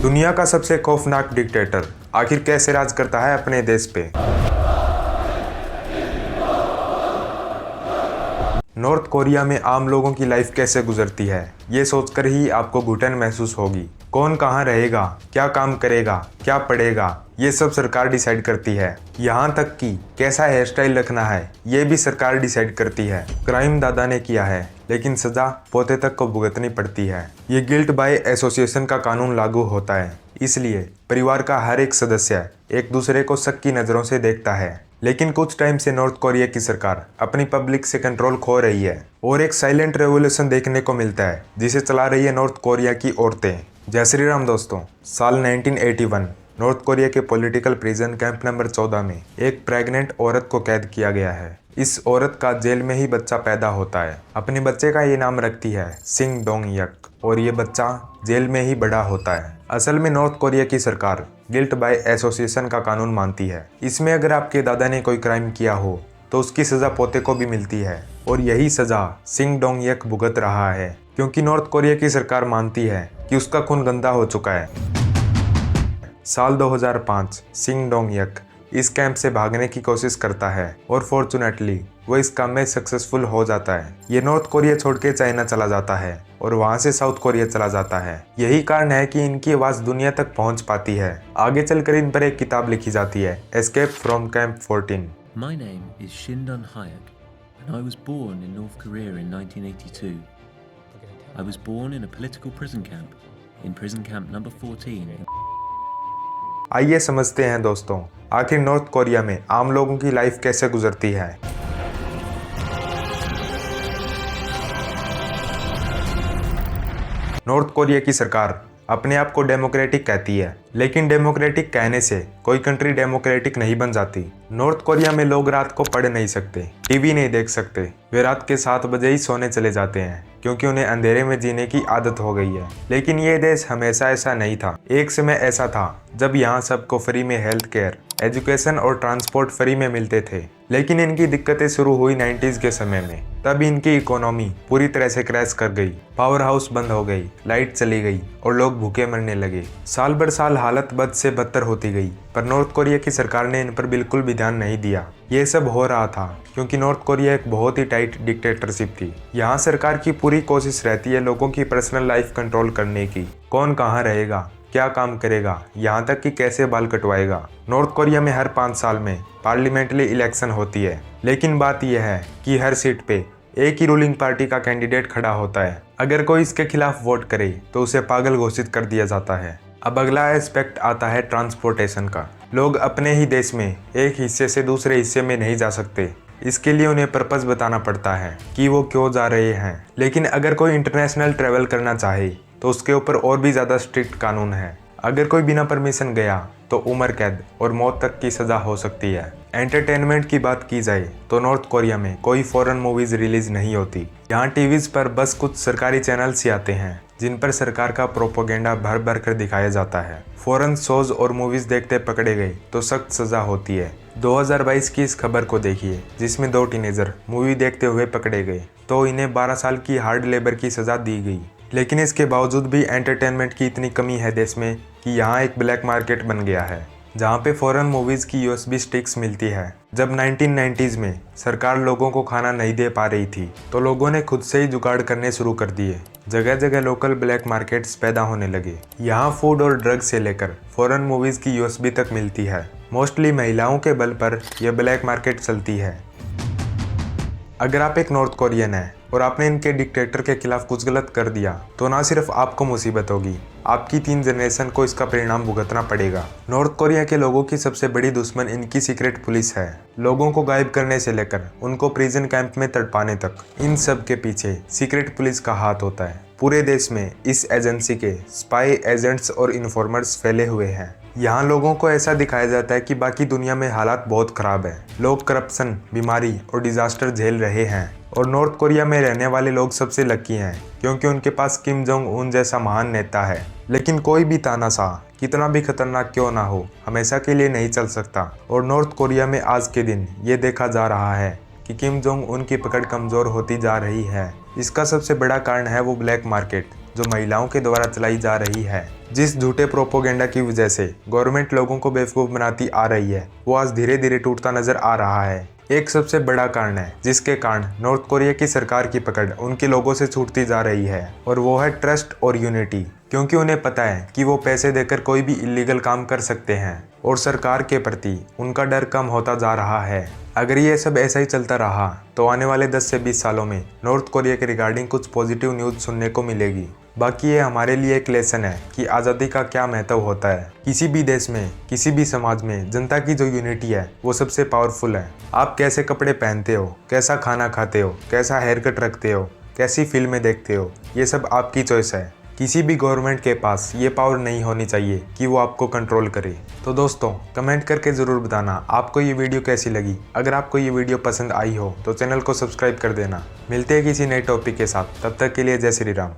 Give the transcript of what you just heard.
दुनिया का सबसे खौफनाक डिक्टेटर आखिर कैसे राज करता है अपने देश पे। नॉर्थ कोरिया में आम लोगों की लाइफ कैसे गुजरती है, ये सोचकर ही आपको घुटन महसूस होगी। कौन कहाँ रहेगा, क्या काम करेगा, क्या पढ़ेगा, ये सब सरकार डिसाइड करती है। यहाँ तक कि कैसा हेयर स्टाइल रखना है, ये भी सरकार डिसाइड करती है। क्राइम दादा ने किया है, लेकिन सजा पोते तक को भुगतनी पड़ती है। ये गिल्ट बाय एसोसिएशन का कानून लागू होता है, इसलिए परिवार का हर एक सदस्य एक दूसरे को शक की नज़रों से देखता है। लेकिन कुछ टाइम से नॉर्थ कोरिया की सरकार अपनी पब्लिक से कंट्रोल खो रही है और एक साइलेंट रेवोल्यूशन देखने को मिलता है, जिसे चला रही है नॉर्थ कोरिया की औरतें। जय श्री राम दोस्तों। साल 1981 नॉर्थ कोरिया के पॉलिटिकल प्रिजन कैंप नंबर 14 में एक प्रेग्नेंट औरत को कैद किया गया है। इस औरत का जेल में ही बच्चा पैदा होता है। अपने बच्चे का ये नाम रखती है सिंग डोंग यक और ये बच्चा जेल में ही बड़ा होता है। असल में नॉर्थ कोरिया की सरकार गिल्ट बाय एसोसिएशन का कानून मानती है। इसमें अगर आपके दादा ने कोई क्राइम किया हो तो उसकी सजा पोते को भी मिलती है और यही सजा सिंग डोंग यक भुगत रहा है, क्योंकि नॉर्थ कोरिया की सरकार मानती है कि उसका खून गंदा हो चुका है। साल 2005 सिंग डोंग यक इस कैंप से भागने की कोशिश करता है और फॉर्चुनेटली वो इस काम में सक्सेसफुल हो जाता है। ये नॉर्थ कोरिया छोड़ के चाइना चला जाता है और वहां से साउथ कोरिया चला जाता है। यही कारण है कि इनकी आवाज दुनिया तक पहुंच पाती है। आगे चलकर इन पर एक किताब लिखी जाती है, escape from camp 14। My name is Shindon Hayek and I was born in North Korea in 1982. I was born in a political prison camp number 14. आइए समझते हैं दोस्तों, आखिर नॉर्थ कोरिया में आम लोगों की लाइफ कैसे गुजरती है। नॉर्थ कोरिया की सरकार अपने आप को डेमोक्रेटिक कहती है, लेकिन डेमोक्रेटिक कहने से कोई कंट्री डेमोक्रेटिक नहीं बन जाती। नॉर्थ कोरिया में लोग रात को पढ़ नहीं सकते, टीवी नहीं देख सकते। वे रात के 7 बजे ही सोने चले जाते हैं, क्योंकि उन्हें अंधेरे में जीने की आदत हो गई है। लेकिन ये देश हमेशा ऐसा नहीं था। एक समय ऐसा था जब यहाँ सबको फ्री में हेल्थ केयर, एजुकेशन और ट्रांसपोर्ट फ्री में मिलते थे। लेकिन इनकी दिक्कतें शुरू हुई 90s के समय में। तब इनकी इकोनॉमी पूरी तरह से क्रैश कर गई, पावर हाउस बंद हो गई, लाइट चली गई और लोग भूखे मरने लगे। साल भर साल हालत बद से बदतर होती गई, पर नॉर्थ कोरिया की सरकार ने इन पर बिल्कुल भी ध्यान नहीं दिया। ये सब हो रहा था क्योंकि नॉर्थ कोरिया एक बहुत ही टाइट डिक्टेटरशिप थी। यहाँ सरकार की पूरी कोशिश रहती है लोगों की पर्सनल लाइफ कंट्रोल करने की। कौन कहाँ रहेगा, क्या काम करेगा, यहाँ तक कि कैसे बाल कटवाएगा। नॉर्थ कोरिया में हर 5 साल में पार्लियामेंट्री इलेक्शन होती है, लेकिन बात यह है कि हर सीट पे एक ही रूलिंग पार्टी का कैंडिडेट खड़ा होता है। अगर कोई इसके खिलाफ वोट करे तो उसे पागल घोषित कर दिया जाता है। अब अगला एस्पेक्ट आता है ट्रांसपोर्टेशन का। लोग अपने ही देश में एक हिस्से से दूसरे हिस्से में नहीं जा सकते। इसके लिए उन्हें पर्पस बताना पड़ता है कि वो क्यों जा रहे हैं। लेकिन अगर कोई इंटरनेशनल ट्रैवल करना चाहे तो उसके ऊपर और भी ज़्यादा स्ट्रिक्ट कानून है। अगर कोई बिना परमिशन गया तो उम्र कैद और मौत तक की सज़ा हो सकती है। एंटरटेनमेंट की बात की जाए तो नॉर्थ कोरिया में कोई फॉरेन मूवीज़ रिलीज नहीं होती। यहाँ टीवीज़ पर बस कुछ सरकारी चैनल्स ही आते हैं जिन पर सरकार का प्रोपोगेंडा भर भर कर दिखाया जाता है। फॉरेन शोज और मूवीज़ देखते पकड़े गए तो सख्त सज़ा होती है। 2022 की इस खबर को देखिए, जिसमें 2 टीनेजर मूवी देखते हुए पकड़े गए तो इन्हें 12 साल की हार्ड लेबर की सज़ा दी गई। लेकिन इसके बावजूद भी एंटरटेनमेंट की इतनी कमी है देश में कि यहाँ एक ब्लैक मार्केट बन गया है, जहाँ पे फॉरेन मूवीज़ की USB स्टिक्स मिलती है। जब 1990s में सरकार लोगों को खाना नहीं दे पा रही थी तो लोगों ने खुद से ही जुगाड़ करने शुरू कर दिए। जगह जगह लोकल ब्लैक मार्केट्स पैदा होने लगे। यहाँ फूड और ड्रग से लेकर फॉरेन मूवीज़ की USB तक मिलती है। मोस्टली महिलाओं के बल पर यह ब्लैक मार्केट चलती है। अगर आप एक नॉर्थ कोरियन हैं और आपने इनके डिक्टेटर के खिलाफ कुछ गलत कर दिया तो ना सिर्फ आपको मुसीबत होगी, आपकी 3 जनरेशन को इसका परिणाम भुगतना पड़ेगा। नॉर्थ कोरिया के लोगों की सबसे बड़ी दुश्मन इनकी सीक्रेट पुलिस है। लोगों को गायब करने से लेकर उनको प्रिजन कैंप में तड़पाने तक, इन सब के पीछे सीक्रेट पुलिस का हाथ होता है। पूरे देश में इस एजेंसी के स्पाई एजेंट्स और इन्फॉर्मर्स फैले हुए हैं। यहाँ लोगों को ऐसा दिखाया जाता है कि बाकी दुनिया में हालात बहुत खराब है, लोग करप्शन, बीमारी और डिजास्टर झेल रहे हैं और नॉर्थ कोरिया में रहने वाले लोग सबसे लकी हैं क्योंकि उनके पास किम जोंग उन जैसा महान नेता है। लेकिन कोई भी तानाशाह कितना भी खतरनाक क्यों ना हो, हमेशा के लिए नहीं चल सकता और नॉर्थ कोरिया में आज के दिन ये देखा जा रहा है कि किम जोंग उन की पकड़ कमज़ोर होती जा रही है। इसका सबसे बड़ा कारण है वो ब्लैक मार्केट, जो महिलाओं के द्वारा चलाई जा रही है। जिस झूठे प्रोपोगेंडा की वजह से गवर्नमेंट लोगों को बेवकूफ़ बनाती आ रही है, वो आज धीरे धीरे टूटता नजर आ रहा है। एक सबसे बड़ा कारण है जिसके कारण नॉर्थ कोरिया की सरकार की पकड़ उनके लोगों से छूटती जा रही है, और वो है ट्रस्ट और यूनिटी। क्योंकि उन्हें पता है कि वो पैसे देकर कोई भी इलीगल काम कर सकते हैं और सरकार के प्रति उनका डर कम होता जा रहा है। अगर ये सब ऐसा ही चलता रहा तो आने वाले 10 से 20 सालों में नॉर्थ कोरिया के रिगार्डिंग कुछ पॉजिटिव न्यूज़ सुनने को मिलेगी। बाकी ये हमारे लिए एक लेसन है कि आज़ादी का क्या महत्व होता है। किसी भी देश में, किसी भी समाज में जनता की जो यूनिटी है वो सबसे पावरफुल है। आप कैसे कपड़े पहनते हो, कैसा खाना खाते हो, कैसा हेयर कट रखते हो, कैसी फिल्में देखते हो, ये सब आपकी चॉइस है। किसी भी गवर्नमेंट के पास ये पावर नहीं होनी चाहिए कि वो आपको कंट्रोल करे। तो दोस्तों, कमेंट करके ज़रूर बताना आपको ये वीडियो कैसी लगी। अगर आपको ये वीडियो पसंद आई हो तो चैनल को सब्सक्राइब कर देना। मिलते हैं किसी नए टॉपिक के साथ, तब तक के लिए जय श्री राम।